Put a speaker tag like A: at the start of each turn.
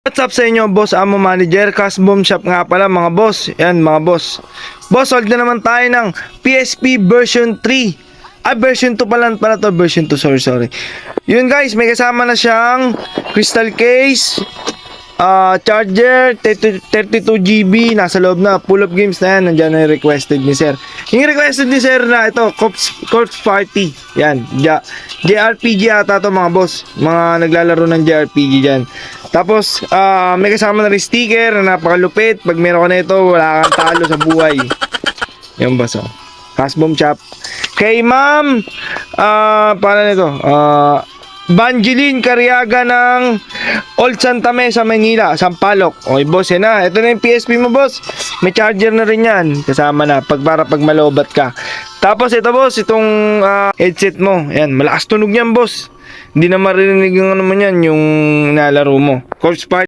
A: What's up sa inyo, Boss Amo Manager, Custom Shop nga pala mga boss. Yan mga boss. Boss, hold na naman tayo ng PSP version 3. Version 2 pala to, version 2, sorry. Yun guys, may kasama na siyang crystal case, charger, 32GB, nasa loob na, full of games na yan, nandiyan na yung requested ni sir. Yung requested ni sir na ito, Corpse Party, yan, JRPG ata to mga boss, mga naglalaro ng JRPG dyan. Tapos, may kasama na rin sticker na napakalupit, pag meron ka na ito, wala kang talo sa buhay. Yan boss, oh. Custom Shop. Kay ma'am, paano nito, Banjeline Cariaga ng Old Santa Mesa, Manila, Sampaloc. Okay boss, yan na. Ito na yung PSP mo boss. May charger na rin yan. Kasama na para pag malobat ka. Tapos ito boss, itong headset mo. Yan, malakas tunog yan boss. Hindi na marinig yung ano man yan, yung nalaro mo. Corpse Party.